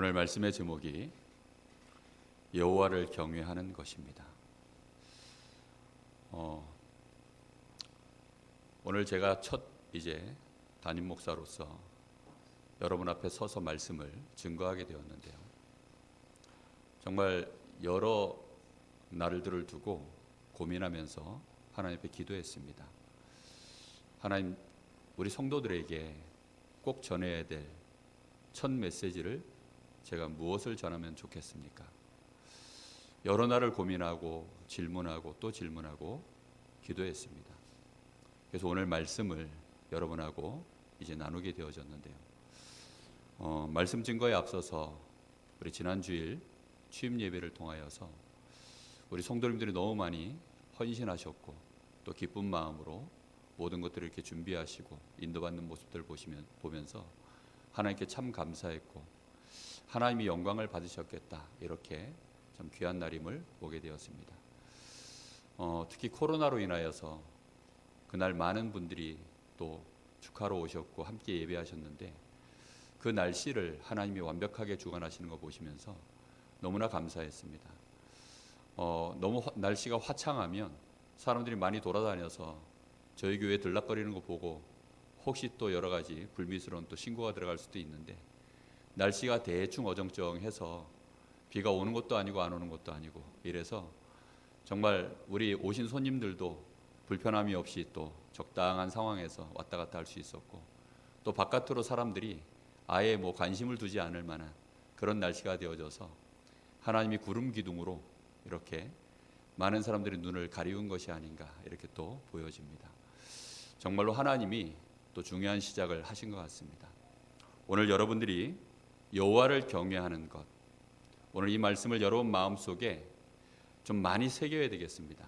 오늘 말씀의 제목이 여호와를 경외하는 것입니다. 오늘 제가 첫 담임 목사로서 여러분 앞에 서서 말씀을 증거하게 되었는데요. 정말 여러 날들을 두고 고민하면서 하나님 앞에 기도했습니다. 하나님, 우리 성도들에게 꼭 전해야 될 첫 메시지를 제가 무엇을 전하면 좋겠습니까? 여러 날을 고민하고 질문하고 또 질문하고 기도했습니다. 그래서 오늘 말씀을 여러분하고 이제 나누게 되어졌는데요. 말씀 증거에 앞서서 우리 지난 주일 취임 예배를 통하여서 우리 성도님들이 너무 많이 헌신하셨고 또 기쁜 마음으로 모든 것들을 이렇게 준비하시고 인도받는 모습들을 보면서 하나님께 참 감사했고 하나님이 영광을 받으셨겠다, 이렇게 참 귀한 날임을 보게 되었습니다. 특히 코로나로 인하여서 그날 많은 분들이 또 축하로 오셨고 함께 예배하셨는데 그 날씨를 하나님이 완벽하게 주관하시는 거 보시면서 너무나 감사했습니다. 너무 날씨가 화창하면 사람들이 많이 돌아다녀서 저희 교회 들락거리는 거 보고 혹시 또 여러 가지 불미스러운 또 신고가 들어갈 수도 있는데, 날씨가 대충 어정쩡해서 비가 오는 것도 아니고 안 오는 것도 아니고 이래서 정말 우리 오신 손님들도 불편함이 없이 또 적당한 상황에서 왔다 갔다 할 수 있었고, 또 바깥으로 사람들이 아예 관심을 두지 않을 만한 그런 날씨가 되어져서 하나님이 구름 기둥으로 이렇게 많은 사람들의 눈을 가리운 것이 아닌가, 이렇게 또 보여집니다. 정말로 하나님이 또 중요한 시작을 하신 것 같습니다. 오늘 여러분들이 여호와를 경외하는 것, 오늘 이 말씀을 여러분 마음속에 좀 많이 새겨야 되겠습니다.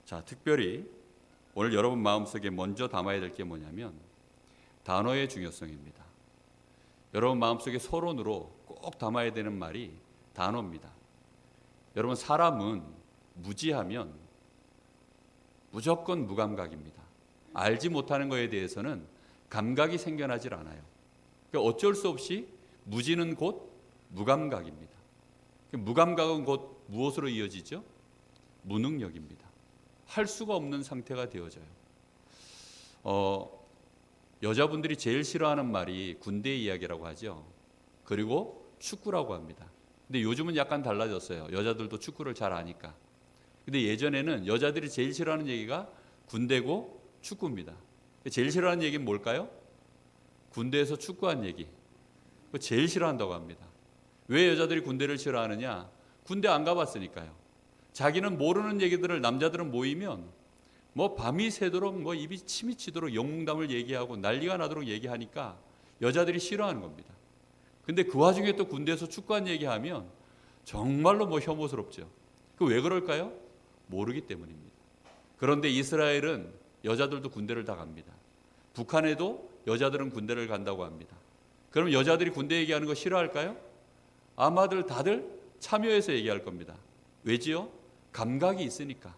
자, 특별히 오늘 여러분 마음속에 먼저 담아야 될 게 뭐냐면 단어의 중요성입니다. 여러분 마음속에 서론으로 꼭 담아야 되는 말이 단어입니다. 여러분, 사람은 무지하면 무조건 무감각입니다. 알지 못하는 것에 대해서는 감각이 생겨나질 않아요. 그러니까 어쩔 수 없이 무지는 곧 무감각입니다. 무감각은 곧 무엇으로 이어지죠? 무능력입니다. 할 수가 없는 상태가 되어져요. 여자분들이 제일 싫어하는 말이 군대 이야기라고 하죠. 그리고 축구라고 합니다. 근데 요즘은 약간 달라졌어요. 여자들도 축구를 잘 아니까. 근데 예전에는 여자들이 제일 싫어하는 얘기가 군대고 축구입니다. 제일 싫어하는 얘기는 뭘까요? 군대에서 축구한 얘기. 그거 제일 싫어한다고 합니다. 왜 여자들이 군대를 싫어하느냐? 군대 안 가봤으니까요. 자기는 모르는 얘기들을 남자들은 모이면 밤이 새도록 입이 침이 치도록 영웅담을 얘기하고 난리가 나도록 얘기하니까 여자들이 싫어하는 겁니다. 근데 그 와중에 또 군대에서 축구한 얘기하면 정말로 혐오스럽죠. 그 왜 그럴까요? 모르기 때문입니다. 그런데 이스라엘은 여자들도 군대를 다 갑니다. 북한에도 여자들은 군대를 간다고 합니다. 그럼 여자들이 군대 얘기하는 거 싫어할까요? 아마들 다들 참여해서 얘기할 겁니다. 왜지요? 감각이 있으니까.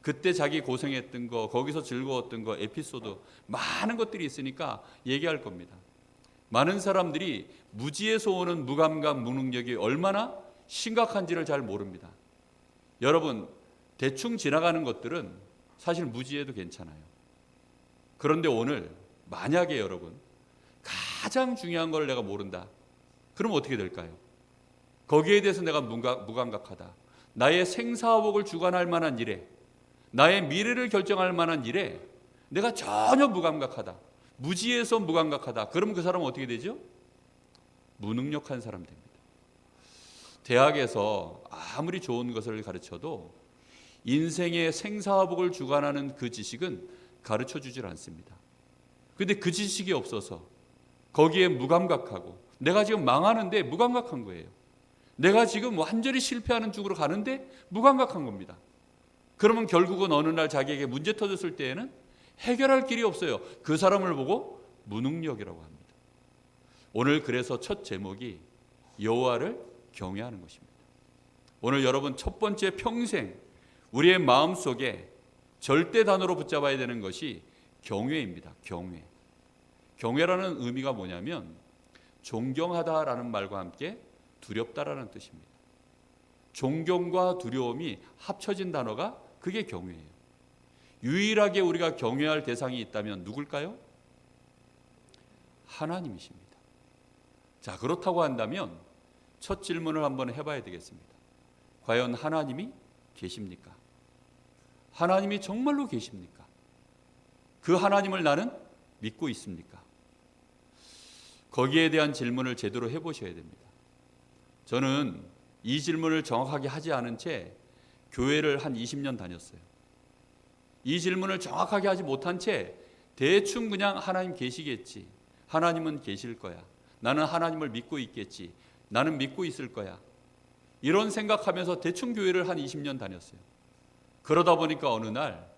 그때 자기 고생했던 거, 거기서 즐거웠던 거, 에피소드 많은 것들이 있으니까 얘기할 겁니다. 많은 사람들이 무지에서 오는 무감각, 무능력이 얼마나 심각한지를 잘 모릅니다. 여러분, 대충 지나가는 것들은 사실 무지해도 괜찮아요. 그런데 오늘 만약에 여러분 가장 중요한 걸 내가 모른다, 그럼 어떻게 될까요? 거기에 대해서 내가 무감각하다. 나의 생사화복을 주관할 만한 일에, 나의 미래를 결정할 만한 일에 내가 전혀 무감각하다. 무지해서 무감각하다. 그럼 그 사람은 어떻게 되죠? 무능력한 사람 됩니다. 대학에서 아무리 좋은 것을 가르쳐도 인생의 생사화복을 주관하는 그 지식은 가르쳐 주질 않습니다. 그런데 그 지식이 없어서 거기에 무감각하고, 내가 지금 망하는데 무감각한 거예요. 내가 지금 완전히 실패하는 쪽으로 가는데 무감각한 겁니다. 그러면 결국은 어느 날 자기에게 문제 터졌을 때에는 해결할 길이 없어요. 그 사람을 보고 무능력이라고 합니다. 오늘 그래서 첫 제목이 여호와를 경외하는 것입니다. 오늘 여러분 첫 번째, 평생 우리의 마음속에 절대 단어로 붙잡아야 되는 것이 경외입니다. 경외. 경외라는 의미가 뭐냐면 존경하다라는 말과 함께 두렵다라는 뜻입니다. 존경과 두려움이 합쳐진 단어가 그게 경외예요. 유일하게 우리가 경외할 대상이 있다면 누굴까요? 하나님이십니다. 자, 그렇다고 한다면 첫 질문을 한번 해봐야 되겠습니다. 과연 하나님이 계십니까? 하나님이 정말로 계십니까? 그 하나님을 나는 믿고 있습니까? 거기에 대한 질문을 제대로 해보셔야 됩니다. 저는 이 질문을 정확하게 하지 않은 채 교회를 한 20년 다녔어요. 이 질문을 정확하게 하지 못한 채 대충 그냥 하나님 계시겠지, 하나님은 계실 거야, 나는 하나님을 믿고 있겠지, 나는 믿고 있을 거야, 이런 생각하면서 대충 교회를 한 20년 다녔어요. 그러다 보니까 어느 날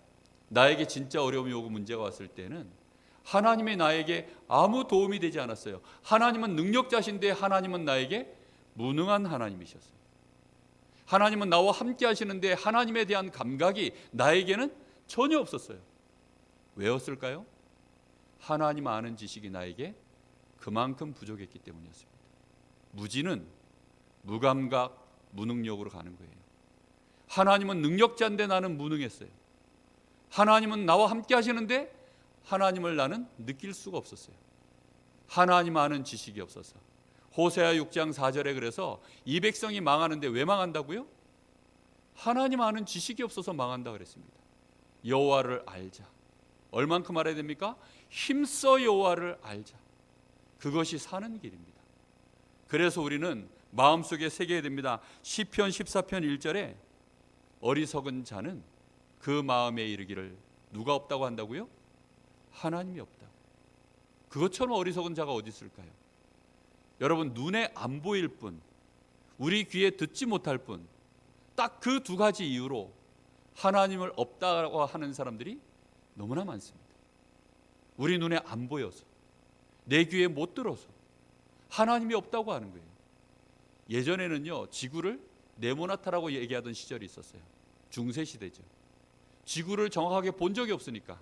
나에게 진짜 어려움이 오고 문제가 왔을 때는 하나님이 나에게 아무 도움이 되지 않았어요. 하나님은 능력자신데 하나님은 나에게 무능한 하나님이셨어요. 하나님은 나와 함께 하시는데 하나님에 대한 감각이 나에게는 전혀 없었어요. 왜였을까요? 하나님 아는 지식이 나에게 그만큼 부족했기 때문이었습니다. 무지는 무감각, 무능력으로 가는 거예요. 하나님은 능력자인데 나는 무능했어요. 하나님은 나와 함께 하시는데 하나님을 나는 느낄 수가 없었어요. 하나님 아는 지식이 없어서. 호세아 6장 4절에 그래서 이 백성이 망하는데 왜 망한다고요? 하나님 아는 지식이 없어서 망한다 그랬습니다. 여호와를 알자. 얼만큼 알아야 됩니까? 힘써 여호와를 알자. 그것이 사는 길입니다. 그래서 우리는 마음속에 새겨야 됩니다. 시편 14편 1절에 어리석은 자는 그 마음에 이르기를 누가 없다고 한다고요? 하나님이 없다고. 그것처럼 어리석은 자가 어디 있을까요? 여러분, 눈에 안 보일 뿐, 우리 귀에 듣지 못할 뿐, 딱 그 두 가지 이유로 하나님을 없다고 하는 사람들이 너무나 많습니다. 우리 눈에 안 보여서, 내 귀에 못 들어서 하나님이 없다고 하는 거예요. 예전에는요, 지구를 네모나타라고 얘기하던 시절이 있었어요. 중세시대죠. 지구를 정확하게 본 적이 없으니까,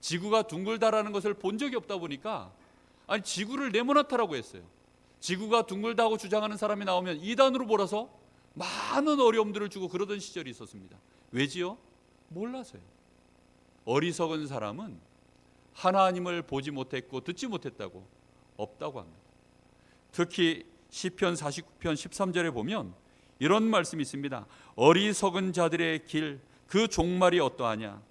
지구가 둥글다라는 것을 본 적이 없다 보니까 아니 지구를 네모나타라고 했어요. 지구가 둥글다고 주장하는 사람이 나오면 이단으로 몰아서 많은 어려움들을 주고 그러던 시절이 있었습니다. 왜지요? 몰라서요. 어리석은 사람은 하나님을 보지 못했고 듣지 못했다고 없다고 합니다. 특히 시편 49편 13절에 보면 이런 말씀이 있습니다. 어리석은 자들의 길, 그 종말이 어떠하냐?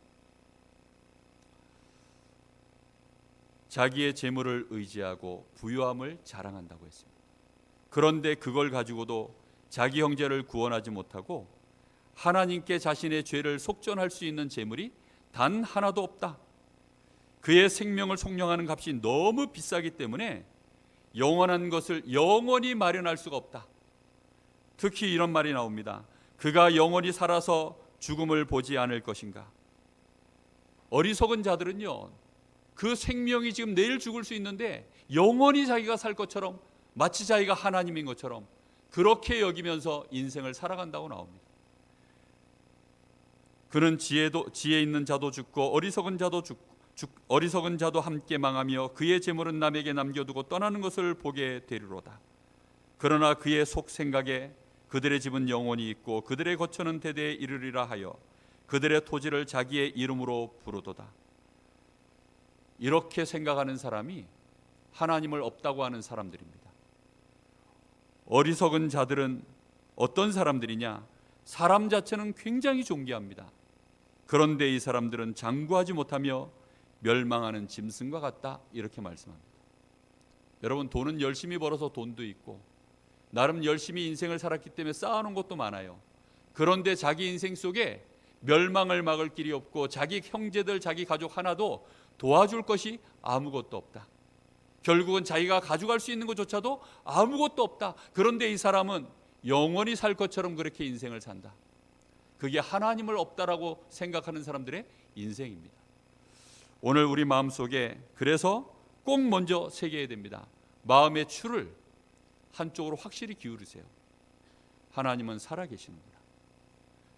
자기의 재물을 의지하고 부유함을 자랑한다고 했습니다. 그런데 그걸 가지고도 자기 형제를 구원하지 못하고 하나님께 자신의 죄를 속전할 수 있는 재물이 단 하나도 없다. 그의 생명을 속량하는 값이 너무 비싸기 때문에 영원한 것을 영원히 마련할 수가 없다. 특히 이런 말이 나옵니다. 그가 영원히 살아서 죽음을 보지 않을 것인가? 어리석은 자들은요, 그 생명이 지금 내일 죽을 수 있는데 영원히 자기가 살 것처럼, 마치 자기가 하나님인 것처럼 그렇게 여기면서 인생을 살아간다고 나옵니다. 그는 지혜 있는 자도 죽고 어리석은 자도 함께 망하며 그의 재물은 남에게 남겨두고 떠나는 것을 보게 되리로다. 그러나 그의 속 생각에 그들의 집은 영원히 있고 그들의 거처는 대대에 이르리라 하여 그들의 토지를 자기의 이름으로 부르도다. 이렇게 생각하는 사람이 하나님을 없다고 하는 사람들입니다. 어리석은 자들은 어떤 사람들이냐? 사람 자체는 굉장히 존귀합니다. 그런데 이 사람들은 장구하지 못하며 멸망하는 짐승과 같다, 이렇게 말씀합니다. 여러분, 돈은 열심히 벌어서 돈도 있고 나름 열심히 인생을 살았기 때문에 쌓아놓은 것도 많아요. 그런데 자기 인생 속에 멸망을 막을 길이 없고 자기 형제들, 자기 가족 하나도 도와줄 것이 아무것도 없다. 결국은 자기가 가져갈 수 있는 것조차도 아무것도 없다. 그런데 이 사람은 영원히 살 것처럼 그렇게 인생을 산다. 그게 하나님을 없다라고 생각하는 사람들의 인생입니다. 오늘 우리 마음속에 그래서 꼭 먼저 새겨야 됩니다. 마음의 추를 한쪽으로 확실히 기울이세요. 하나님은 살아계시는구나.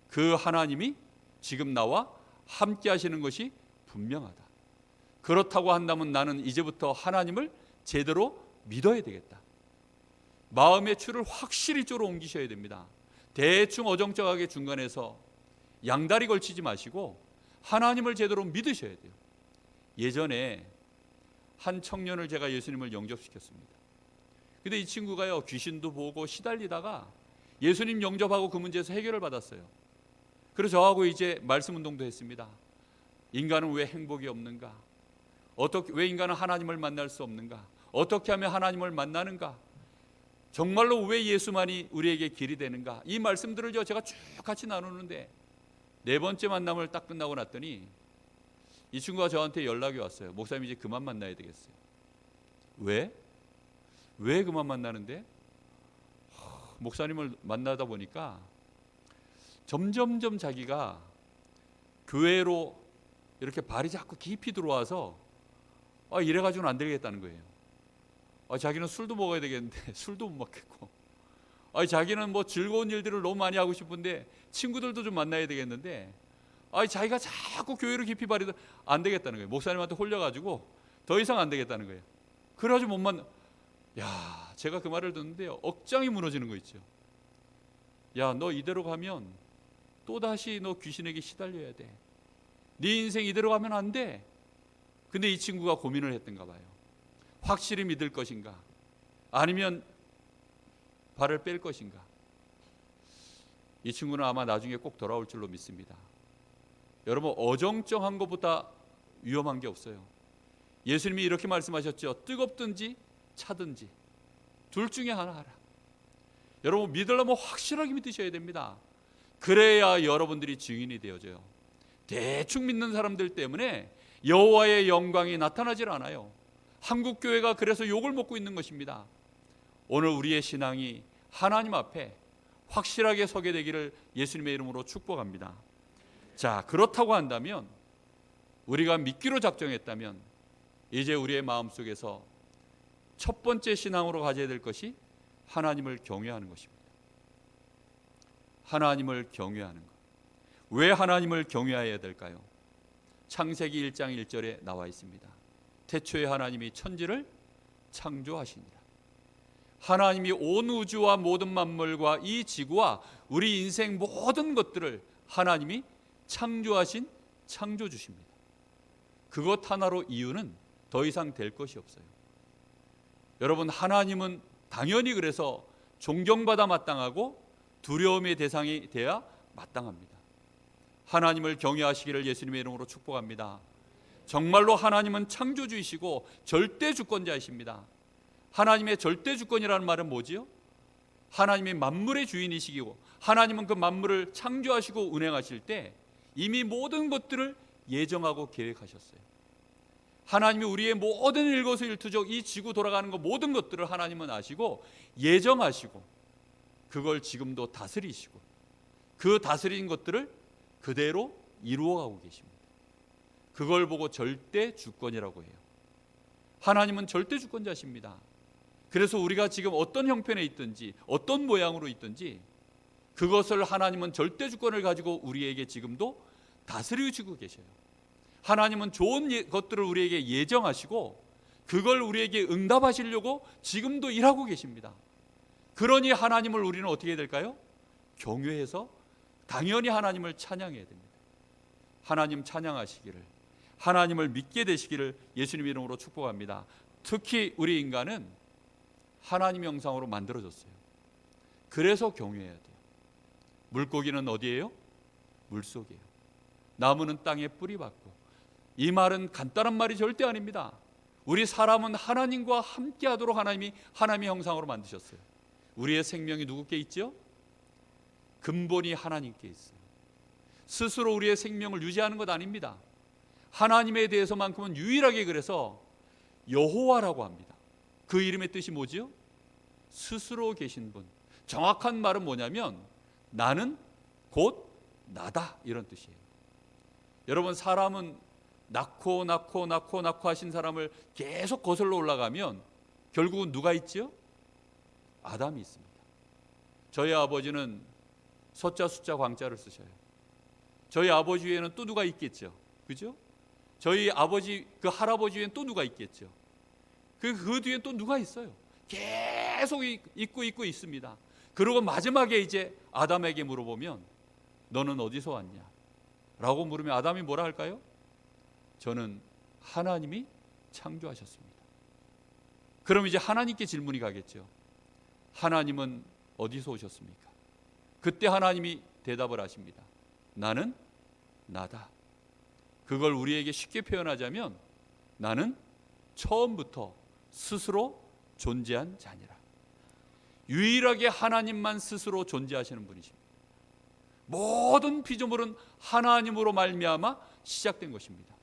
그 하나님이 지금 나와 함께 하시는 것이 분명하다. 그렇다고 한다면 나는 이제부터 하나님을 제대로 믿어야 되겠다. 마음의 추를 확실히 이쪽으로 옮기셔야 됩니다. 대충 어정쩡하게 중간에서 양다리 걸치지 마시고 하나님을 제대로 믿으셔야 돼요. 예전에 한 청년을 제가 예수님을 영접시켰습니다. 근데 이 친구가요, 귀신도 보고 시달리다가 예수님 영접하고 그 문제에서 해결을 받았어요. 그래서 저하고 이제 말씀 운동도 했습니다. 인간은 왜 행복이 없는가? 왜 인간은 하나님을 만날 수 없는가? 어떻게 하면 하나님을 만나는가? 정말로 왜 예수만이 우리에게 길이 되는가? 이 말씀들을 제가 쭉 같이 나누는데 네 번째 만남을 딱 끝나고 났더니 이 친구가 저한테 연락이 왔어요. 목사님, 이제 그만 만나야 되겠어요. 왜? 왜 그만 만나는데? 목사님을 만나다 보니까 점점점 자기가 교회로 이렇게 발이 자꾸 깊이 들어와서 이래가지고는 안 되겠다는 거예요. 자기는 술도 먹어야 되겠는데 술도 못 먹겠고, 자기는 뭐 즐거운 일들을 너무 많이 하고 싶은데 친구들도 좀 만나야 되겠는데, 자기가 자꾸 교회로 깊이 발이 안 되겠다는 거예요. 목사님한테 홀려가지고 더 이상 안 되겠다는 거예요. 그래가지고 못 만나. 야, 제가 그 말을 듣는데요, 억장이 무너지는 거 있죠. 야, 너 이대로 가면 또다시 너 귀신에게 시달려야 돼. 네 인생 이대로 가면 안 돼. 근데 이 친구가 고민을 했던가 봐요. 확실히 믿을 것인가, 아니면 발을 뺄 것인가. 이 친구는 아마 나중에 꼭 돌아올 줄로 믿습니다. 여러분, 어정쩡한 것보다 위험한 게 없어요. 예수님이 이렇게 말씀하셨죠. 뜨겁든지 차든지 둘 중에 하나 하라. 여러분, 믿으려면 확실하게 믿으셔야 됩니다. 그래야 여러분들이 증인이 되어져요. 대충 믿는 사람들 때문에 여호와의 영광이 나타나질 않아요. 한국 교회가 그래서 욕을 먹고 있는 것입니다. 오늘 우리의 신앙이 하나님 앞에 확실하게 서게 되기를 예수님의 이름으로 축복합니다. 자, 그렇다고 한다면, 우리가 믿기로 작정했다면 이제 우리의 마음속에서 첫 번째 신앙으로 가져야 될 것이 하나님을 경외하는 것입니다. 하나님을 경외하는 것. 왜 하나님을 경외해야 될까요? 창세기 1장 1절에 나와 있습니다. 태초에 하나님이 천지를 창조하시니라. 하나님이 온 우주와 모든 만물과 이 지구와 우리 인생 모든 것들을 하나님이 창조하신 창조주십니다. 그것 하나로 이유는 더 이상 될 것이 없어요. 여러분, 하나님은 당연히 그래서 존경받아 마땅하고 두려움의 대상이 돼야 마땅합니다. 하나님을 경외하시기를 예수님의 이름으로 축복합니다. 정말로 하나님은 창조주이시고 절대 주권자이십니다. 하나님의 절대 주권이라는 말은 뭐지요? 하나님이 만물의 주인이시고 하나님은 그 만물을 창조하시고 운행하실 때 이미 모든 것들을 예정하고 계획하셨어요. 하나님이 우리의 모든 일거수일투족, 이 지구 돌아가는 것 모든 것들을 하나님은 아시고 예정하시고 그걸 지금도 다스리시고 그 다스린 것들을 그대로 이루어가고 계십니다. 그걸 보고 절대 주권이라고 해요. 하나님은 절대 주권자십니다. 그래서 우리가 지금 어떤 형편에 있든지 어떤 모양으로 있든지 그것을 하나님은 절대 주권을 가지고 우리에게 지금도 다스리시고 계셔요. 하나님은 좋은 것들을 우리에게 예정하시고 그걸 우리에게 응답하시려고 지금도 일하고 계십니다. 그러니 하나님을 우리는 어떻게 해야 될까요? 경외해서 당연히 하나님을 찬양해야 됩니다. 하나님 찬양하시기를, 하나님을 믿게 되시기를 예수님 이름으로 축복합니다. 특히 우리 인간은 하나님 형상으로 만들어졌어요. 그래서 경외해야 돼요. 물고기는 어디예요? 물속이에요. 나무는 땅에 뿌리 박고. 이 말은 간단한 말이 절대 아닙니다. 우리 사람은 하나님과 함께 하도록 하나님이 하나님의 형상으로 만드셨어요. 우리의 생명이 누구께 있죠? 근본이 하나님께 있어요. 스스로 우리의 생명을 유지하는 것 아닙니다. 하나님에 대해서만큼은 유일하게 그래서 여호와라고 합니다. 그 이름의 뜻이 뭐지요? 스스로 계신 분. 정확한 말은 뭐냐면 나는 곧 나다, 이런 뜻이에요. 여러분, 사람은 낳고 하신 사람을 계속 거슬러 올라가면 결국은 누가 있지요? 아담이 있습니다. 저희 아버지는 서자 숫자 광자를 쓰셔요. 저희 아버지 위에는 또 누가 있겠죠? 그죠? 저희 아버지 그 할아버지 위에는 또 누가 있겠죠? 그 뒤에 또 누가 있어요? 계속 있고 있습니다. 그리고 마지막에 이제 아담에게 물어보면 너는 어디서 왔냐? 라고 물으면 아담이 뭐라 할까요? 저는 하나님이 창조하셨습니다. 그럼 이제 하나님께 질문이 가겠죠. 하나님은 어디서 오셨습니까? 그때 하나님이 대답을 하십니다. 나는 나다. 그걸 우리에게 쉽게 표현하자면 나는 처음부터 스스로 존재한 자니라. 유일하게 하나님만 스스로 존재하시는 분이십니다. 모든 피조물은 하나님으로 말미암아 시작된 것입니다.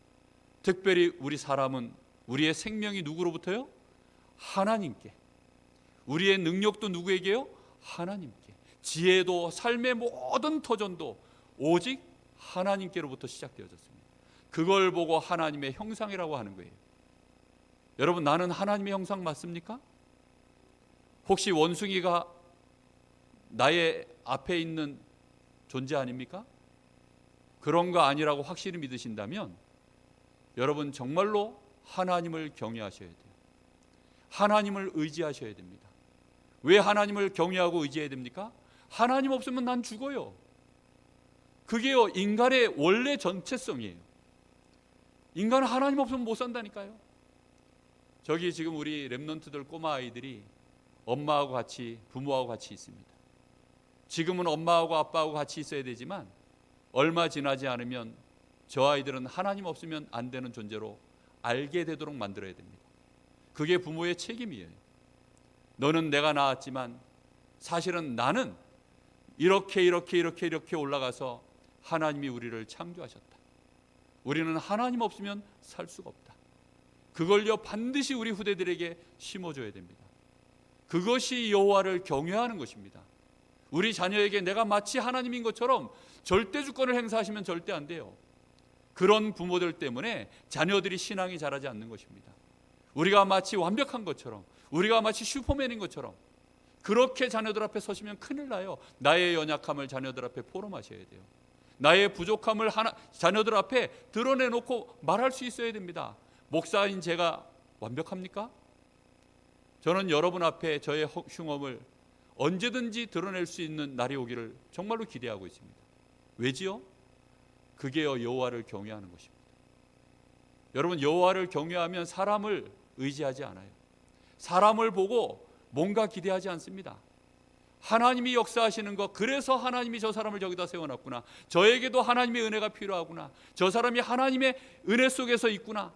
특별히 우리 사람은 우리의 생명이 누구로부터요? 하나님께. 우리의 능력도 누구에게요? 하나님께. 지혜도 삶의 모든 터전도 오직 하나님께로부터 시작되어졌습니다. 그걸 보고 하나님의 형상이라고 하는 거예요. 여러분, 나는 하나님의 형상 맞습니까? 혹시 원숭이가 나의 앞에 있는 존재 아닙니까? 그런 거 아니라고 확실히 믿으신다면 여러분 정말로 하나님을 경외하셔야 돼요. 하나님을 의지하셔야 됩니다. 왜 하나님을 경외하고 의지해야 됩니까? 하나님 없으면 난 죽어요. 그게요, 인간의 원래 전체성이에요. 인간은 하나님 없으면 못 산다니까요. 저기 지금 우리 랩런트들 꼬마 아이들이 엄마하고 같이, 부모하고 같이 있습니다. 지금은 엄마하고 아빠하고 같이 있어야 되지만 얼마 지나지 않으면 저 아이들은 하나님 없으면 안 되는 존재로 알게 되도록 만들어야 됩니다. 그게 부모의 책임이에요. 너는 내가 낳았지만 사실은 나는 이렇게 올라가서 하나님이 우리를 창조하셨다. 우리는 하나님 없으면 살 수가 없다. 그걸요 반드시 우리 후대들에게 심어줘야 됩니다. 그것이 여호와를 경외하는 것입니다. 우리 자녀에게 내가 마치 하나님인 것처럼 절대 주권을 행사하시면 절대 안 돼요. 그런 부모들 때문에 자녀들이 신앙이 자라지 않는 것입니다. 우리가 마치 완벽한 것처럼, 우리가 마치 슈퍼맨인 것처럼 그렇게 자녀들 앞에 서시면 큰일 나요. 나의 연약함을 자녀들 앞에 포럼하셔야 돼요. 나의 부족함을 자녀들 앞에 드러내놓고 말할 수 있어야 됩니다. 목사인 제가 완벽합니까? 저는 여러분 앞에 저의 흉엄을 언제든지 드러낼 수 있는 날이 오기를 정말로 기대하고 있습니다. 왜지요? 그게요 여호와를 경외하는 것입니다. 여러분, 여호와를 경외하면 사람을 의지하지 않아요. 사람을 보고 뭔가 기대하지 않습니다. 하나님이 역사하시는 것, 그래서 하나님이 저 사람을 저기다 세워놨구나, 저에게도 하나님의 은혜가 필요하구나, 저 사람이 하나님의 은혜 속에서 있구나,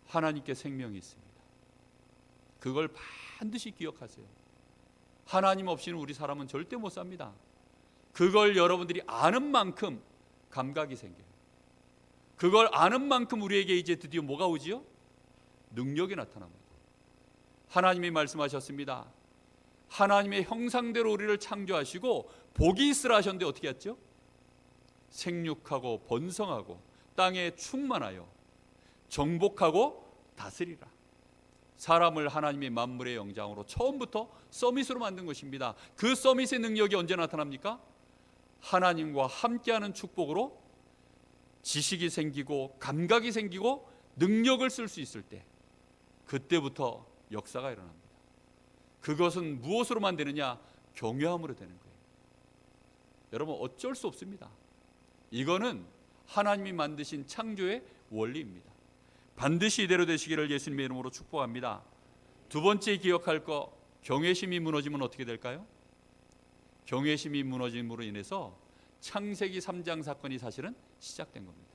하나님께 생명이 있습니다. 그걸 반드시 기억하세요. 하나님 없이는 우리 사람은 절대 못 삽니다. 그걸 여러분들이 아는 만큼 감각이 생겨요. 그걸 아는 만큼 우리에게 이제 드디어 뭐가 오지요? 능력이 나타납니다. 하나님이 말씀하셨습니다. 하나님의 형상대로 우리를 창조하시고 복이 있으라 하셨는데 어떻게 했죠? 생육하고 번성하고 땅에 충만하여 정복하고 다스리라. 사람을 하나님의 만물의 영장으로 처음부터 서밋으로 만든 것입니다. 그 서밋의 능력이 언제 나타납니까? 하나님과 함께하는 축복으로 지식이 생기고 감각이 생기고 능력을 쓸 수 있을 때, 그때부터 역사가 일어납니다. 그것은 무엇으로 만드느냐? 경외함으로 되는 거예요. 여러분, 어쩔 수 없습니다. 이거는 하나님이 만드신 창조의 원리입니다. 반드시 이대로 되시기를 예수님의 이름으로 축복합니다. 두 번째 기억할 거, 경외심이 무너지면 어떻게 될까요? 경외심이 무너짐으로 인해서 창세기 3장 사건이 사실은 시작된 겁니다.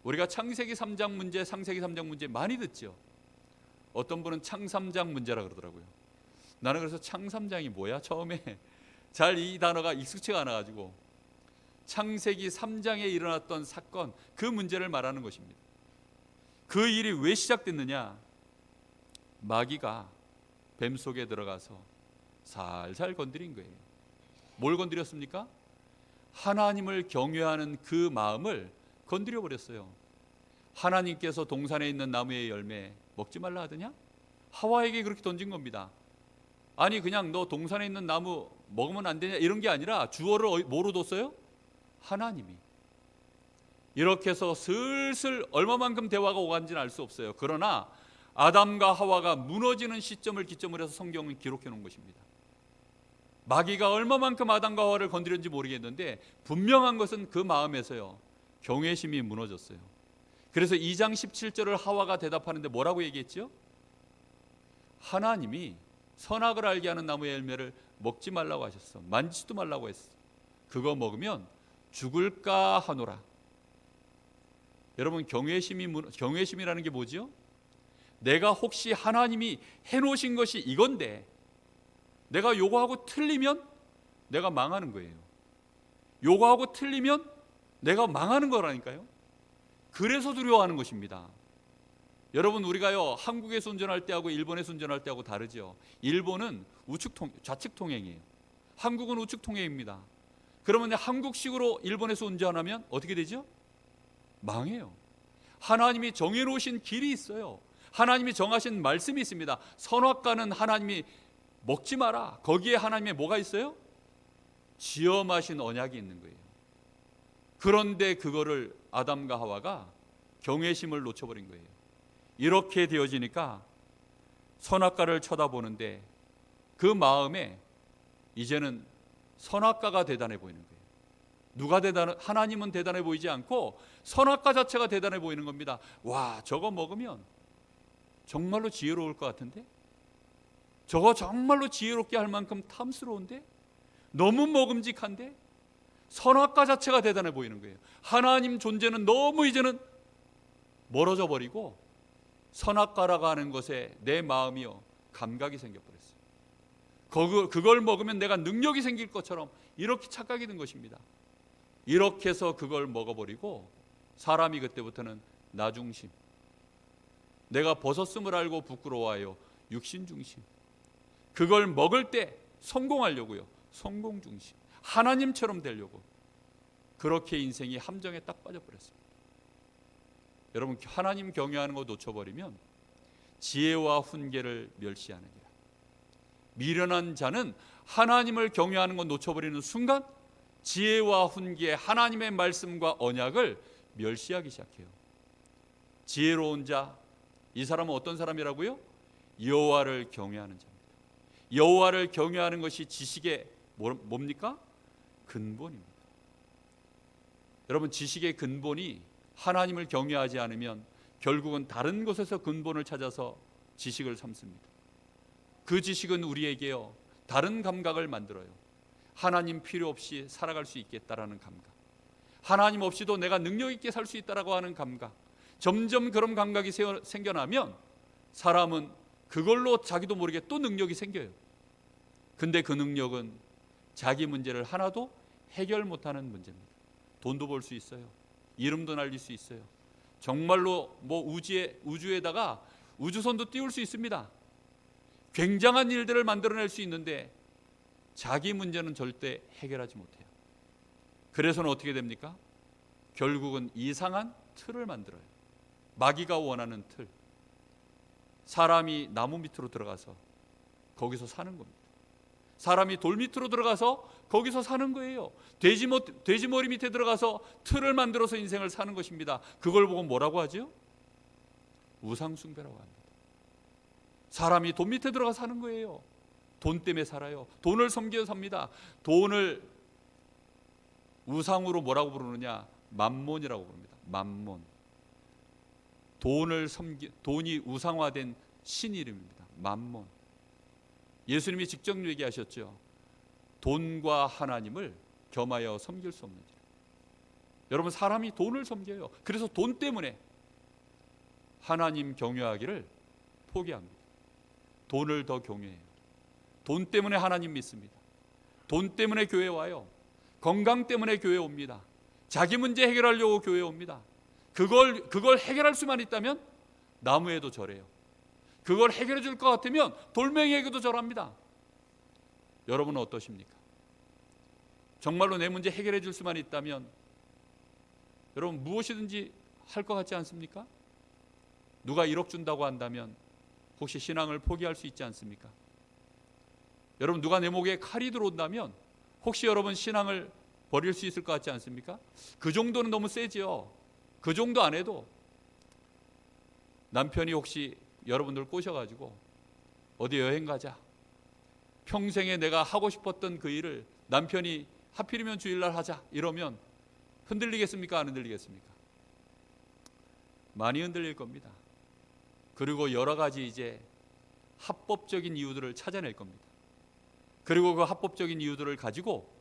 우리가 창세기 3장 문제, 창세기 3장 문제 많이 듣죠. 어떤 분은 창 3장 문제라 그러더라고요. 나는 그래서 창 3장이 뭐야? 처음에 잘 이 단어가 익숙치가 않아가지고 창세기 3장에 일어났던 사건, 그 문제를 말하는 것입니다. 그 일이 왜 시작됐느냐? 마귀가 뱀 속에 들어가서 살살 건드린 거예요. 뭘 건드렸습니까? 하나님을 경외하는 그 마음을 건드려 버렸어요. 하나님께서 동산에 있는 나무의 열매 먹지 말라 하더냐? 하와에게 그렇게 던진 겁니다. 아니, 그냥 너 동산에 있는 나무 먹으면 안 되냐, 이런 게 아니라 주어를 뭐로 뒀어요? 하나님이. 이렇게 해서 슬슬 얼마만큼 대화가 오간지는 알 수 없어요. 그러나 아담과 하와가 무너지는 시점을 기점으로 해서 성경은 기록해 놓은 것입니다. 마귀가 얼마만큼 아담과 하와를 건드렸는지 모르겠는데 분명한 것은 그 마음에서요, 경외심이 무너졌어요. 그래서 2장 17절을 하와가 대답하는데 뭐라고 얘기했죠? 하나님이 선악을 알게 하는 나무의 열매를 먹지 말라고 하셨어. 만지지도 말라고 했어. 그거 먹으면 죽을까 하노라. 여러분, 경외심이라는 게 뭐죠? 내가 혹시 하나님이 해놓으신 것이 이건데 내가 요거하고 틀리면 내가 망하는 거예요. 요거하고 틀리면 내가 망하는 거라니까요. 그래서 두려워하는 것입니다. 여러분, 우리가요, 한국에서 운전할 때하고 일본에서 운전할 때하고 다르죠. 일본은 좌측 통행이에요. 한국은 우측 통행입니다. 그러면 한국식으로 일본에서 운전하면 어떻게 되죠? 망해요. 하나님이 정해놓으신 길이 있어요. 하나님이 정하신 말씀이 있습니다. 선악과는 하나님이 먹지 마라. 거기에 하나님의 뭐가 있어요? 지엄하신 언약이 있는 거예요. 그런데 그거를 아담과 하와가 경외심을 놓쳐버린 거예요. 이렇게 되어지니까 선악과를 쳐다보는데 그 마음에 이제는 선악과가 대단해 보이는 거예요. 하나님은 대단해 보이지 않고 선악과 자체가 대단해 보이는 겁니다. 와, 저거 먹으면 정말로 지혜로울 것 같은데? 저거 정말로 지혜롭게 할 만큼 탐스러운데? 너무 먹음직한데? 선악과 자체가 대단해 보이는 거예요. 하나님 존재는 너무 이제는 멀어져 버리고 선악과라고 하는 것에 내 마음이요, 감각이 생겨버렸어요. 그걸 먹으면 내가 능력이 생길 것처럼 이렇게 착각이 든 것입니다. 이렇게 해서 그걸 먹어버리고 사람이 그때부터는 나중심, 내가 벗었음을 알고 부끄러워하여 육신중심, 그걸 먹을 때 성공하려고요, 성공중심, 하나님처럼 되려고, 그렇게 인생이 함정에 딱 빠져버렸습니다. 여러분, 하나님 경외하는 거 놓쳐버리면 지혜와 훈계를 멸시하느니라. 미련한 자는 하나님을 경외하는 거 놓쳐버리는 순간 지혜와 훈계, 하나님의 말씀과 언약을 멸시하기 시작해요. 지혜로운 자, 이 사람은 어떤 사람이라고요? 여호와를 경외하는 자입니다. 여호와를 경외하는 것이 지식의 뭡니까? 근본입니다. 여러분, 지식의 근본이 하나님을 경외하지 않으면 결국은 다른 곳에서 근본을 찾아서 지식을 삼습니다. 그 지식은 우리에게요, 다른 감각을 만들어요. 하나님 필요 없이 살아갈 수 있겠다라는 감각, 하나님 없이도 내가 능력 있게 살 수 있다라고 하는 감각, 점점 그런 감각이 생겨나면 사람은 그걸로 자기도 모르게 또 능력이 생겨요. 근데 그 능력은 자기 문제를 하나도 해결 못하는 문제입니다. 돈도 벌 수 있어요. 이름도 날릴 수 있어요. 정말로 우주에다가 우주선도 띄울 수 있습니다. 굉장한 일들을 만들어낼 수 있는데 자기 문제는 절대 해결하지 못해요. 그래서는 어떻게 됩니까? 결국은 이상한 틀을 만들어요. 마귀가 원하는 틀. 사람이 나무 밑으로 들어가서 거기서 사는 겁니다. 사람이 돌 밑으로 들어가서 거기서 사는 거예요. 돼지머리 밑에 들어가서 틀을 만들어서 인생을 사는 것입니다. 그걸 보고 뭐라고 하죠? 우상숭배라고 합니다. 사람이 돈 밑에 들어가 사는 거예요. 돈 때문에 살아요. 돈을 섬겨 삽니다. 돈을 우상으로 뭐라고 부르느냐? 맘몬이라고 부릅니다. 맘몬. 돈이 우상화된 신 이름입니다. 맘몬. 예수님이 직접 얘기하셨죠. 돈과 하나님을 겸하여 섬길 수 없는지라. 여러분, 사람이 돈을 섬겨요. 그래서 돈 때문에 하나님 경외하기를 포기합니다. 돈을 더 경외해요. 돈 때문에 하나님 믿습니다. 돈 때문에 교회 와요. 건강 때문에 교회 옵니다. 자기 문제 해결하려고 교회 옵니다. 그걸 해결할 수만 있다면 나무에도 절해요. 그걸 해결해 줄 것 같으면 돌멩이에게도 절합니다. 여러분은 어떠십니까? 정말로 내 문제 해결해 줄 수만 있다면 여러분 무엇이든지 할 것 같지 않습니까? 누가 1억 준다고 한다면 혹시 신앙을 포기할 수 있지 않습니까? 여러분, 누가 내 목에 칼이 들어온다면 혹시 여러분 신앙을 버릴 수 있을 것 같지 않습니까? 그 정도는 너무 세지요. 그 정도 안 해도 남편이 혹시 여러분들 꼬셔가지고 어디 여행 가자, 평생에 내가 하고 싶었던 그 일을 남편이 하필이면 주일날 하자 이러면 흔들리겠습니까? 안 흔들리겠습니까? 많이 흔들릴 겁니다. 그리고 여러 가지 이제 합법적인 이유들을 찾아낼 겁니다. 그리고 그 합법적인 이유들을 가지고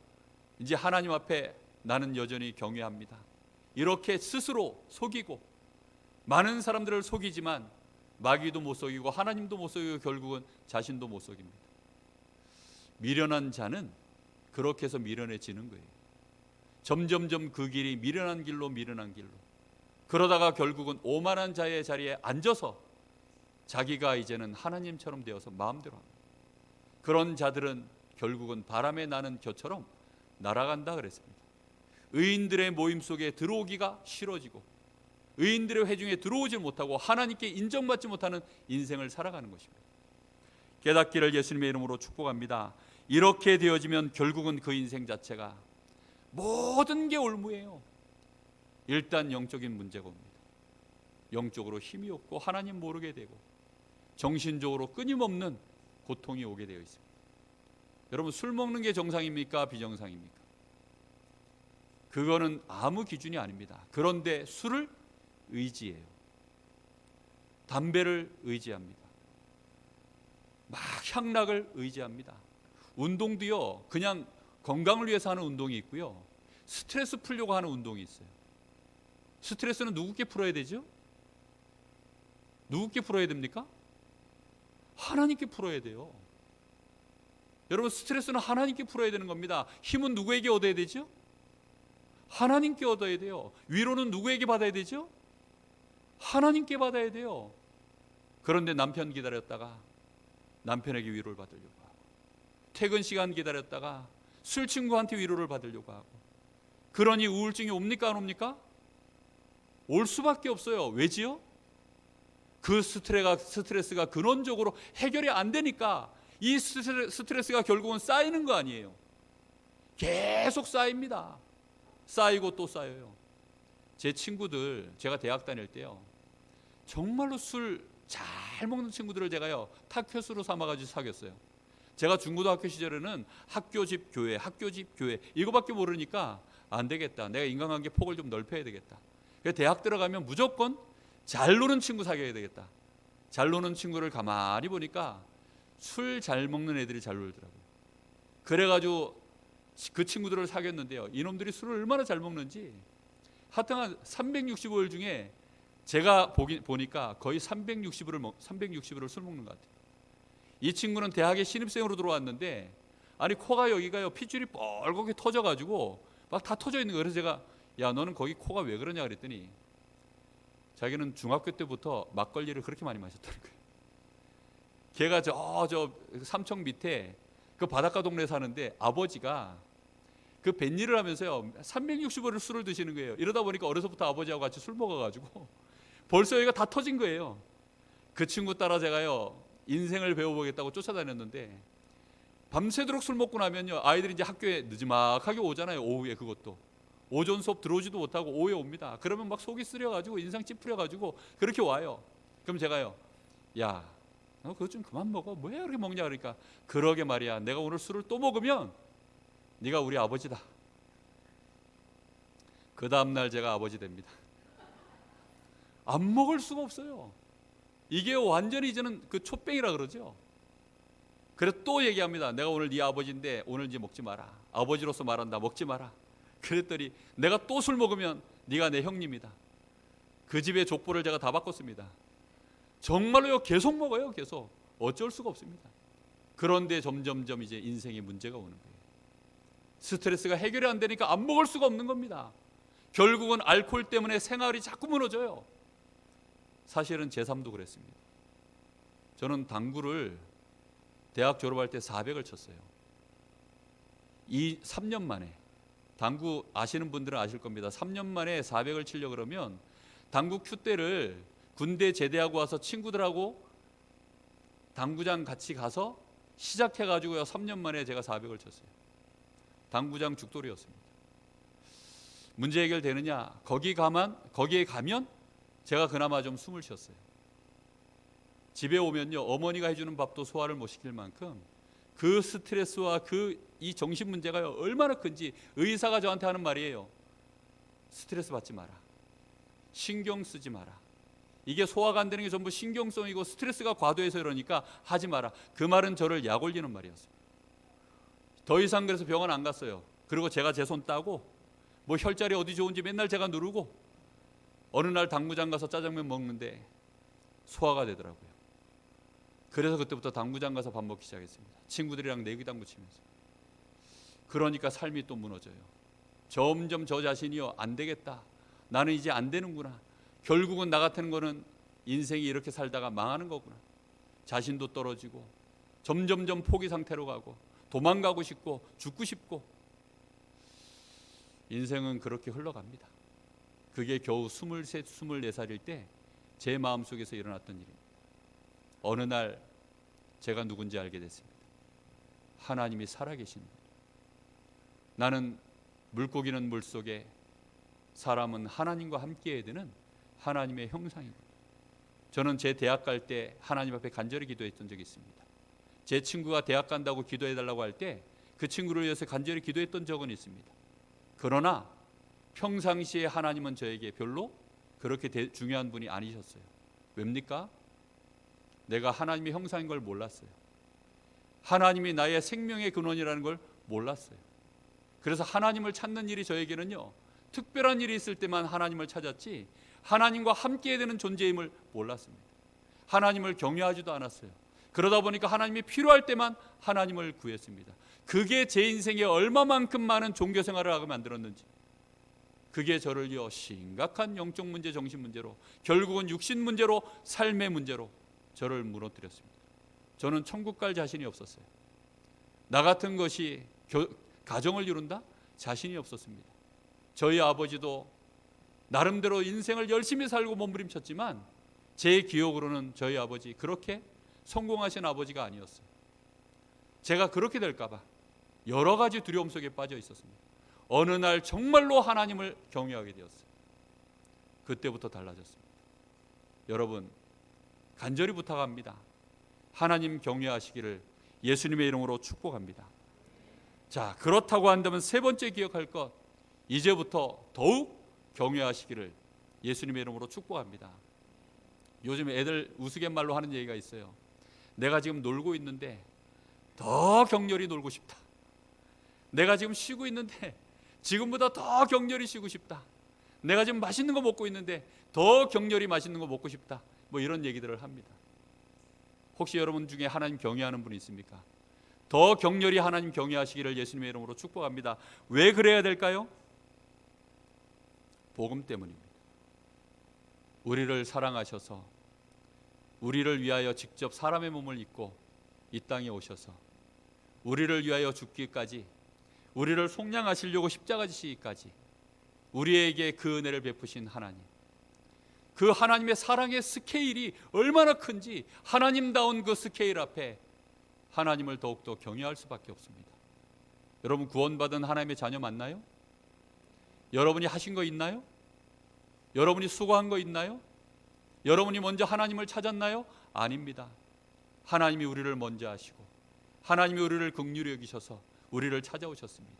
이제 하나님 앞에 나는 여전히 경외합니다, 이렇게 스스로 속이고 많은 사람들을 속이지만 마귀도 못 속이고 하나님도 못 속이고 결국은 자신도 못 속입니다. 미련한 자는 그렇게 해서 미련해지는 거예요. 점점점 그 길이 미련한 길로 그러다가 결국은 오만한 자의 자리에 앉아서 자기가 이제는 하나님처럼 되어서 마음대로 합니다. 그런 자들은 결국은 바람에 나는 겨처럼 날아간다 그랬습니다. 의인들의 모임 속에 들어오기가 싫어지고 의인들의 회중에 들어오지 못하고 하나님께 인정받지 못하는 인생을 살아가는 것입니다. 깨닫기를 예수님의 이름으로 축복합니다. 이렇게 되어지면 결국은 그 인생 자체가 모든 게 올무예요. 일단 영적인 문제가 옵니다. 영적으로 힘이 없고 하나님 모르게 되고 정신적으로 끊임없는 고통이 오게 되어 있습니다. 여러분, 술 먹는 게 정상입니까? 비정상입니까? 그거는 아무 기준이 아닙니다. 그런데 술을 의지해요. 담배를 의지합니다. 막 향락을 의지합니다. 운동도요, 그냥 건강을 위해서 하는 운동이 있고요, 스트레스 풀려고 하는 운동이 있어요. 스트레스는 누구께 풀어야 되죠? 누구께 풀어야 됩니까? 하나님께 풀어야 돼요. 여러분, 스트레스는 하나님께 풀어야 되는 겁니다. 힘은 누구에게 얻어야 되죠? 하나님께 얻어야 돼요. 위로는 누구에게 받아야 되죠? 하나님께 받아야 돼요. 그런데 남편 기다렸다가 남편에게 위로를 받으려고 하고, 퇴근 시간 기다렸다가 술 친구한테 위로를 받으려고 하고, 그러니 우울증이 옵니까 안 옵니까? 올 수밖에 없어요. 왜지요? 그 스트레스가 근원적으로 해결이 안 되니까 이 스트레스가 결국은 쌓이는 거 아니에요. 계속 쌓입니다. 쌓이고 또 쌓여요. 제 친구들, 제가 대학 다닐 때요, 정말로 술 잘 먹는 친구들을 제가요 타켓으로 삼아가지고 사귀었어요. 제가 중고등학교 시절에는 학교 집 교회 이거밖에 모르니까 안 되겠다, 내가 인간관계 폭을 좀 넓혀야 되겠다. 그래서 대학 들어가면 무조건 잘 노는 친구 사귀어야 되겠다. 잘 노는 친구를 가만히 보니까 술 잘 먹는 애들이 잘 놀더라고요. 그래가지고 그 친구들을 사귀었는데요, 이놈들이 술을 얼마나 잘 먹는지 하여튼 한 365일 중에 제가 보니까 거의 360일을 술 먹는 것 같아요. 이 친구는 대학에 신입생으로 들어왔는데 아니 코가 여기가요 핏줄이 뻘겋게 터져가지고 막 다 터져 있는 거예요. 그래서 제가, 야 너는 거기 코가 왜 그러냐 그랬더니 자기는 중학교 때부터 막걸리를 그렇게 많이 마셨다는 거예요. 걔가 저 삼청 밑에 그 바닷가 동네에 사는데 아버지가 그 뱃일을 하면서요 365일 술을 드시는 거예요. 이러다 보니까 어려서부터 아버지하고 같이 술 먹어가지고 벌써 여기가 다 터진 거예요. 그 친구 따라 제가요 인생을 배워보겠다고 쫓아다녔는데 밤새도록 술 먹고 나면요 아이들이 이제 학교에 늦지막하게 오잖아요. 오후에 그것도 오전 수업 들어오지도 못하고 오후에 옵니다. 그러면 막 속이 쓰려가지고 인상 찌푸려가지고 그렇게 와요. 그럼 제가요, 야 너 그것 좀 그만 먹어, 왜 그렇게 먹냐 그러니까, 그러게 말이야, 내가 오늘 술을 또 먹으면 네가 우리 아버지다. 그 다음날 제가 아버지 됩니다. 안 먹을 수가 없어요. 이게 완전히 이제는 그 촛뱅이라 그러죠. 그래서 또 얘기합니다. 내가 오늘 네 아버지인데 오늘 이제 먹지 마라. 아버지로서 말한다, 먹지 마라. 그랬더니 내가 또 술 먹으면 네가 내 형님이다. 그 집의 족보를 제가 다 바꿨습니다. 정말로요 계속 먹어요. 계속. 어쩔 수가 없습니다. 그런데 점점점 이제 인생에 문제가 오는 거예요. 스트레스가 해결이 안 되니까 안 먹을 수가 없는 겁니다. 결국은 알코올 때문에 생활이 자꾸 무너져요. 사실은 제 삶도 그랬습니다. 저는 당구를 대학 졸업할 때 400을 쳤어요. 3년 만에. 당구 아시는 분들은 아실 겁니다. 3년 만에 400을 치려고 그러면 당구 큐대를 군대 제대하고 와서 친구들하고 당구장 같이 가서 시작해가지고요 3년 만에 제가 400을 쳤어요. 당구장 죽돌이였습니다. 문제 해결되느냐? 거기에 가면 제가 그나마 좀 숨을 쉬었어요. 집에 오면요, 어머니가 해주는 밥도 소화를 못 시킬 만큼 그 스트레스와 이 정신 문제가 얼마나 큰지 의사가 저한테 하는 말이에요. 스트레스 받지 마라. 신경 쓰지 마라. 이게 소화가 안 되는 게 전부 신경성이고 스트레스가 과도해서 이러니까 하지 마라. 그 말은 저를 약 올리는 말이었어요. 더 이상 그래서 병원 안 갔어요. 그리고 제가 제 손 따고 뭐 혈자리 어디 좋은지 맨날 제가 누르고 어느 날 당구장 가서 짜장면 먹는데 소화가 되더라고요. 그래서 그때부터 당구장 가서 밥 먹기 시작했습니다. 친구들이랑 내기당구 치면서. 그러니까 삶이 또 무너져요. 점점 저 자신이요, 안 되겠다. 나는 이제 안 되는구나. 결국은 나 같은 거는 인생이 이렇게 살다가 망하는 거구나. 자신도 떨어지고 점점점 포기 상태로 가고 도망가고 싶고 죽고 싶고. 인생은 그렇게 흘러갑니다. 그게 겨우 23, 24살일 때 제 마음속에서 일어났던 일입니다. 어느 날 제가 누군지 알게 됐습니다. 하나님이 살아계신 분. 나는 물고기는 물속에, 사람은 하나님과 함께해야 되는 하나님의 형상입니다. 저는 제 대학 갈 때 하나님 앞에 간절히 기도했던 적이 있습니다. 제 친구가 대학 간다고 기도해달라고 할 때 그 친구를 위해서 간절히 기도했던 적은 있습니다. 그러나 평상시에 하나님은 저에게 별로 그렇게 중요한 분이 아니셨어요. 왜입니까? 내가 하나님의 형상인 걸 몰랐어요. 하나님이 나의 생명의 근원이라는 걸 몰랐어요. 그래서 하나님을 찾는 일이 저에게는요, 특별한 일이 있을 때만 하나님을 찾았지 하나님과 함께 되는 존재임을 몰랐습니다. 하나님을 경외하지도 않았어요. 그러다 보니까 하나님이 필요할 때만 하나님을 구했습니다. 그게 제 인생에 얼마만큼 많은 종교 생활을 하게 만들었는지, 그게 저를요 심각한 영적 문제, 정신 문제로, 결국은 육신 문제로, 삶의 문제로 저를 무너뜨렸습니다. 저는 천국 갈 자신이 없었어요. 나 같은 것이 가정을 이룬다? 자신이 없었습니다. 저희 아버지도 나름대로 인생을 열심히 살고 몸부림쳤지만 제 기억으로는 저희 아버지 그렇게 성공하신 아버지가 아니었어요. 제가 그렇게 될까 봐 여러 가지 두려움 속에 빠져 있었습니다. 어느 날 정말로 하나님을 경외하게 되었어요. 그때부터 달라졌습니다. 여러분, 간절히 부탁합니다. 하나님 경외하시기를 예수님의 이름으로 축복합니다. 자, 그렇다고 한다면 세 번째 기억할 것, 이제부터 더욱 경외하시기를 예수님의 이름으로 축복합니다. 요즘 애들 우스갯말로 하는 얘기가 있어요. 내가 지금 놀고 있는데 더 격렬히 놀고 싶다. 내가 지금 쉬고 있는데 지금보다 더 격렬히 쉬고 싶다. 내가 지금 맛있는 거 먹고 있는데 더 격렬히 맛있는 거 먹고 싶다. 뭐 이런 얘기들을 합니다. 혹시 여러분 중에 하나님 경외하는 분이 있습니까? 더 격렬히 하나님 경외하시기를 예수님의 이름으로 축복합니다. 왜 그래야 될까요? 복음 때문입니다. 우리를 사랑하셔서 우리를 위하여 직접 사람의 몸을 입고 이 땅에 오셔서 우리를 위하여 죽기까지, 우리를 속량하시려고 십자가 지시기까지 우리에게 그 은혜를 베푸신 하나님, 그 하나님의 사랑의 스케일이 얼마나 큰지 하나님다운 그 스케일 앞에 하나님을 더욱더 경외할 수밖에 없습니다. 여러분, 구원받은 하나님의 자녀 맞나요? 여러분이 하신 거 있나요? 여러분이 수고한 거 있나요? 여러분이 먼저 하나님을 찾았나요? 아닙니다. 하나님이 우리를 먼저 하시고 하나님이 우리를 긍휼히 여기셔서 우리를 찾아오셨습니다.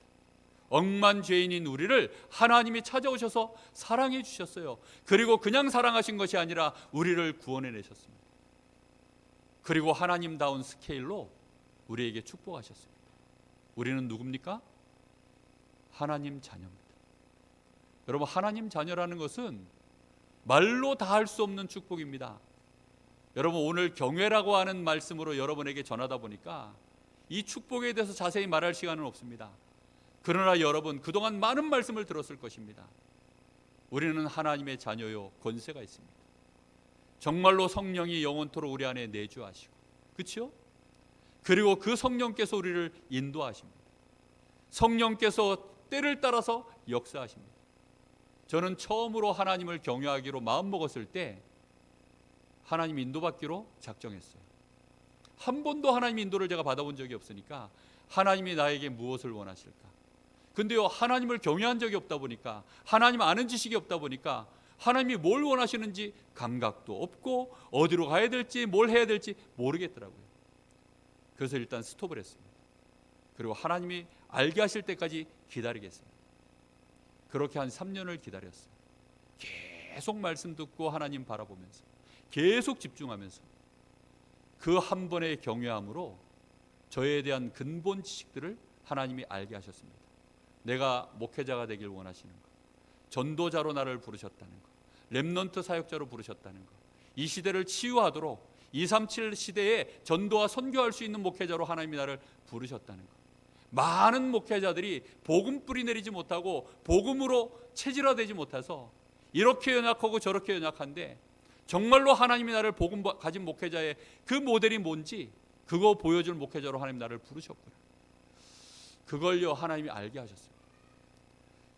억만 죄인인 우리를 하나님이 찾아오셔서 사랑해 주셨어요. 그리고 그냥 사랑하신 것이 아니라 우리를 구원해 내셨습니다. 그리고 하나님다운 스케일로 우리에게 축복하셨습니다. 우리는 누굽니까? 하나님 자녀입니다. 여러분, 하나님 자녀라는 것은 말로 다 할 수 없는 축복입니다. 여러분, 오늘 경외라고 하는 말씀으로 여러분에게 전하다 보니까 이 축복에 대해서 자세히 말할 시간은 없습니다. 그러나 여러분, 그동안 많은 말씀을 들었을 것입니다. 우리는 하나님의 자녀요, 권세가 있습니다. 정말로 성령이 영원토록 우리 안에 내주하시고, 그렇죠? 그리고 그 성령께서 우리를 인도하십니다. 성령께서 때를 따라서 역사하십니다. 저는 처음으로 하나님을 경외하기로 마음먹었을 때 하나님 인도받기로 작정했어요. 한 번도 하나님 인도를 제가 받아본 적이 없으니까 하나님이 나에게 무엇을 원하실까? 근데요, 하나님을 경외한 적이 없다 보니까, 하나님 아는 지식이 없다 보니까 하나님이 뭘 원하시는지 감각도 없고 어디로 가야 될지 뭘 해야 될지 모르겠더라고요. 그래서 일단 스톱을 했습니다. 그리고 하나님이 알게 하실 때까지 기다리겠습니다. 그렇게 한 3년을 기다렸어요. 계속 말씀 듣고 하나님 바라보면서 계속 집중하면서 그 한 번의 경외함으로 저에 대한 근본 지식들을 하나님이 알게 하셨습니다. 내가 목회자가 되길 원하시는 것, 전도자로 나를 부르셨다는 것, 렘넌트 사역자로 부르셨다는 것, 이 시대를 치유하도록 237 시대에 전도와 선교할 수 있는 목회자로 하나님이 나를 부르셨다는 것. 많은 목회자들이 복음 뿌리 내리지 못하고 복음으로 체질화되지 못해서 이렇게 연약하고 저렇게 연약한데, 정말로 하나님이 나를 복음 가진 목회자의 그 모델이 뭔지 그거 보여줄 목회자로 하나님 나를 부르셨구나. 그걸요 하나님이 알게 하셨습니다.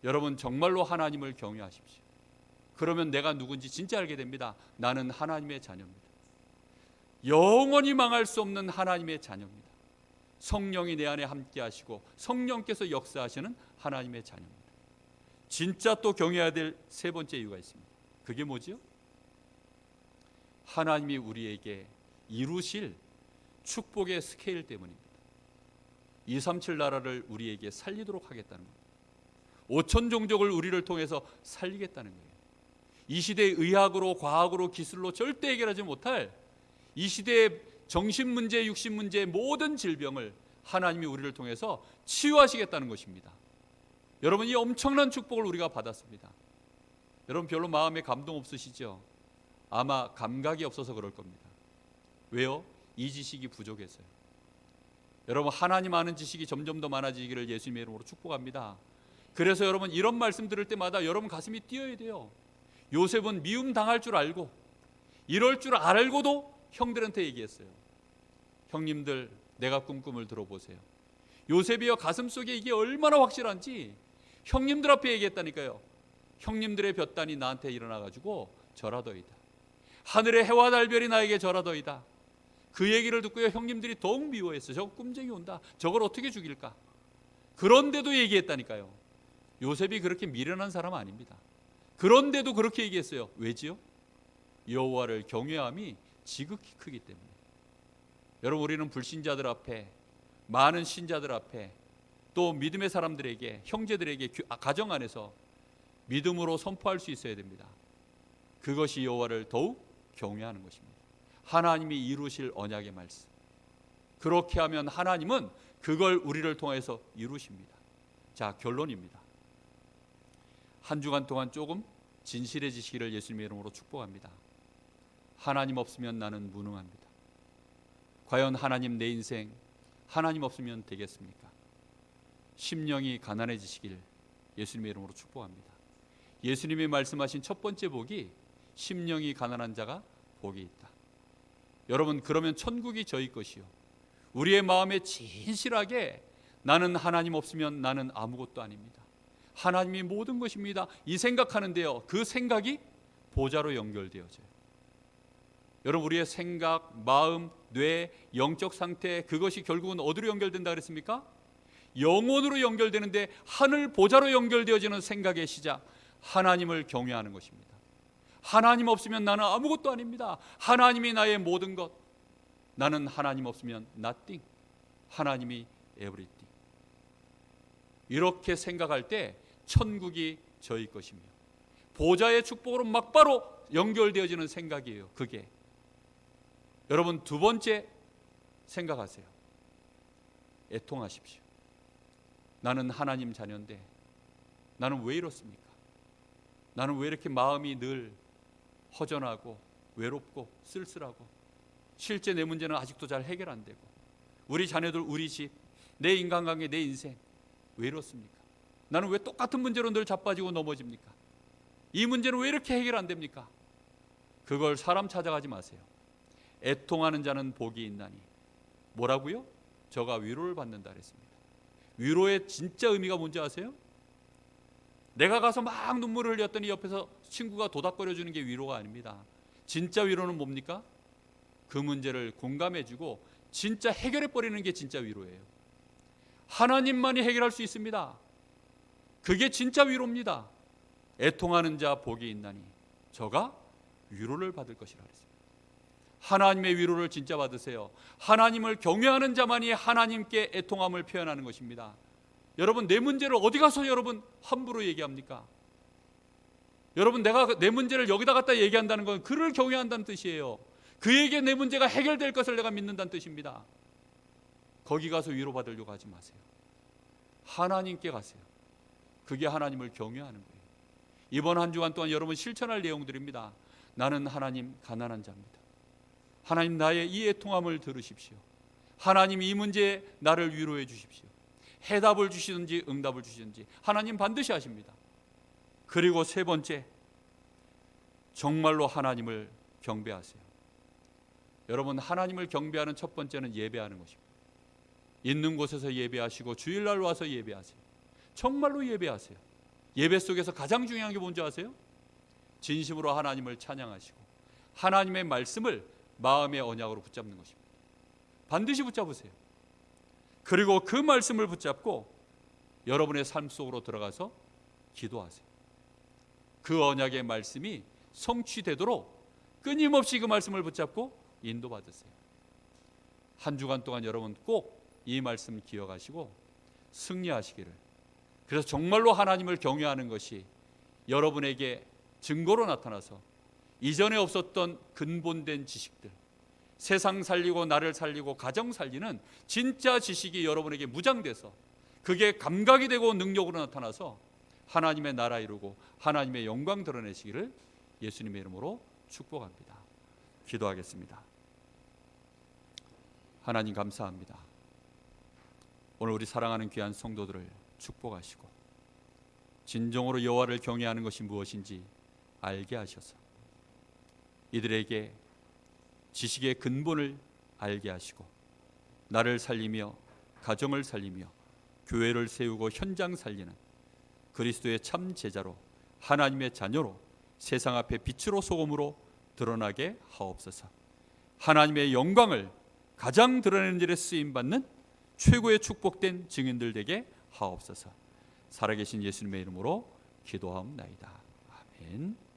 여러분 정말로 하나님을 경외하십시오. 그러면 내가 누군지 진짜 알게 됩니다. 나는 하나님의 자녀입니다. 영원히 망할 수 없는 하나님의 자녀입니다. 성령이 내 안에 함께 하시고 성령께서 역사하시는 하나님의 자녀입니다. 진짜 또 경외해야 될 세 번째 이유가 있습니다. 그게 뭐지요? 하나님이 우리에게 이루실 축복의 스케일 때문입니다. 237 나라를 우리에게 살리도록 하겠다는 겁니다. 5천 종족을 우리를 통해서 살리겠다는 거예요. 이 시대의 의학으로 과학으로 기술로 절대 해결하지 못할 이 시대의 정신 문제, 육신 문제, 모든 질병을 하나님이 우리를 통해서 치유하시겠다는 것입니다. 여러분, 이 엄청난 축복을 우리가 받았습니다. 여러분 별로 마음에 감동 없으시죠? 아마 감각이 없어서 그럴 겁니다. 왜요? 이 지식이 부족해서요. 여러분, 하나님 아는 지식이 점점 더 많아지기를 예수님의 이름으로 축복합니다. 그래서 여러분 이런 말씀 들을 때마다 여러분 가슴이 뛰어야 돼요. 요셉은 미움 당할 줄 알고 이럴 줄 알고도 형들한테 얘기했어요. 형님들, 내가 꾼 꿈을 들어보세요. 요셉이여 가슴속에 이게 얼마나 확실한지 형님들 앞에 얘기했다니까요. 형님들의 볕단이 나한테 일어나가지고 절하더이다. 하늘의 해와 달별이 나에게 절하더이다. 그 얘기를 듣고요 형님들이 더욱 미워했어요. 저거 꿈쟁이 온다. 저걸 어떻게 죽일까? 그런데도 얘기했다니까요. 요셉이 그렇게 미련한 사람 아닙니다. 그런데도 그렇게 얘기했어요. 왜지요? 여호와를 경외함이 지극히 크기 때문에. 여러분, 우리는 불신자들 앞에, 많은 신자들 앞에, 또 믿음의 사람들에게, 형제들에게 가정 안에서 믿음으로 선포할 수 있어야 됩니다. 그것이 여호와를 더욱 경외하는 것입니다. 하나님이 이루실 언약의 말씀. 그렇게 하면 하나님은 그걸 우리를 통해서 이루십니다. 자, 결론입니다. 한 주간 동안 조금 진실해지시기를 예수님의 이름으로 축복합니다. 하나님 없으면 나는 무능합니다. 과연 하나님 내 인생 하나님 없으면 되겠습니까? 심령이 가난해지시길 예수님의 이름으로 축복합니다. 예수님이 말씀하신 첫 번째 복이 심령이 가난한 자가 복이 있다. 여러분, 그러면 천국이 저희 것이요, 우리의 마음에 진실하게 나는 하나님 없으면 나는 아무것도 아닙니다, 하나님이 모든 것입니다, 이 생각하는데요, 그 생각이 보좌로 연결되어져요. 여러분, 우리의 생각, 마음, 뇌, 영적 상태, 그것이 결국은 어디로 연결된다 그랬습니까? 영혼으로 연결되는데, 하늘 보좌로 연결되어지는 생각의 시작, 하나님을 경외하는 것입니다. 하나님 없으면 나는 아무것도 아닙니다. 하나님이 나의 모든 것. 나는 하나님 없으면 nothing. 하나님이 everything. 이렇게 생각할 때 천국이 저희 것이며 보좌의 축복으로 막바로 연결되어지는 생각이에요. 그게. 여러분, 두 번째 생각하세요. 애통하십시오. 나는 하나님 자녀인데 나는 왜 이렇습니까? 나는 왜 이렇게 마음이 늘 허전하고 외롭고 쓸쓸하고, 실제 내 문제는 아직도 잘 해결 안 되고, 우리 자녀들, 우리 집, 내 인간관계, 내 인생 왜 이렇습니까? 나는 왜 똑같은 문제로 늘 자빠지고 넘어집니까? 이 문제는 왜 이렇게 해결 안 됩니까? 그걸 사람 찾아가지 마세요. 애통하는 자는 복이 있나니. 뭐라고요? 저가 위로를 받는다 그랬습니다. 위로의 진짜 의미가 뭔지 아세요? 내가 가서 막 눈물을 흘렸더니 옆에서 친구가 도닥거려 주는 게 위로가 아닙니다. 진짜 위로는 뭡니까? 그 문제를 공감해주고 진짜 해결해버리는 게 진짜 위로예요. 하나님만이 해결할 수 있습니다. 그게 진짜 위로입니다. 애통하는 자 복이 있나니. 저가 위로를 받을 것이라 그랬습니다. 하나님의 위로를 진짜 받으세요. 하나님을 경외하는 자만이 하나님께 애통함을 표현하는 것입니다. 여러분, 내 문제를 어디 가서 여러분 함부로 얘기합니까? 여러분, 내가 내 문제를 여기다 갖다 얘기한다는 건 그를 경외한다는 뜻이에요. 그에게 내 문제가 해결될 것을 내가 믿는다는 뜻입니다. 거기 가서 위로받으려고 하지 마세요. 하나님께 가세요. 그게 하나님을 경외하는 거예요. 이번 한 주간 동안 여러분 실천할 내용들입니다. 나는 하나님 가난한 자입니다. 하나님, 나의 이 애통함을 들으십시오. 하나님, 이 문제에 나를 위로해 주십시오. 해답을 주시든지 응답을 주시든지 하나님 반드시 하십니다. 그리고 세 번째, 정말로 하나님을 경배하세요. 여러분, 하나님을 경배하는 첫 번째는 예배하는 것입니다. 있는 곳에서 예배하시고 주일날 와서 예배하세요. 정말로 예배하세요. 예배 속에서 가장 중요한 게 뭔지 아세요? 진심으로 하나님을 찬양하시고 하나님의 말씀을 마음의 언약으로 붙잡는 것입니다. 반드시 붙잡으세요. 그리고 그 말씀을 붙잡고 여러분의 삶 속으로 들어가서 기도하세요. 그 언약의 말씀이 성취되도록 끊임없이 그 말씀을 붙잡고 인도받으세요. 한 주간 동안 여러분 꼭 이 말씀 기억하시고 승리하시기를, 그래서 정말로 하나님을 경외하는 것이 여러분에게 증거로 나타나서 이전에 없었던 근본된 지식들, 세상 살리고 나를 살리고 가정 살리는 진짜 지식이 여러분에게 무장돼서 그게 감각이 되고 능력으로 나타나서 하나님의 나라 이루고 하나님의 영광 드러내시기를 예수님의 이름으로 축복합니다. 기도하겠습니다. 하나님, 감사합니다. 오늘 우리 사랑하는 귀한 성도들을 축복하시고 진정으로 여호와를 경외하는 것이 무엇인지 알게 하셔서 이들에게 지식의 근본을 알게 하시고 나를 살리며 가정을 살리며 교회를 세우고 현장 살리는 그리스도의 참 제자로, 하나님의 자녀로 세상 앞에 빛으로 소금으로 드러나게 하옵소서. 하나님의 영광을 가장 드러내는 일에 쓰임받는 최고의 축복된 증인들 되게 하옵소서. 살아계신 예수님의 이름으로 기도하옵나이다. 아멘.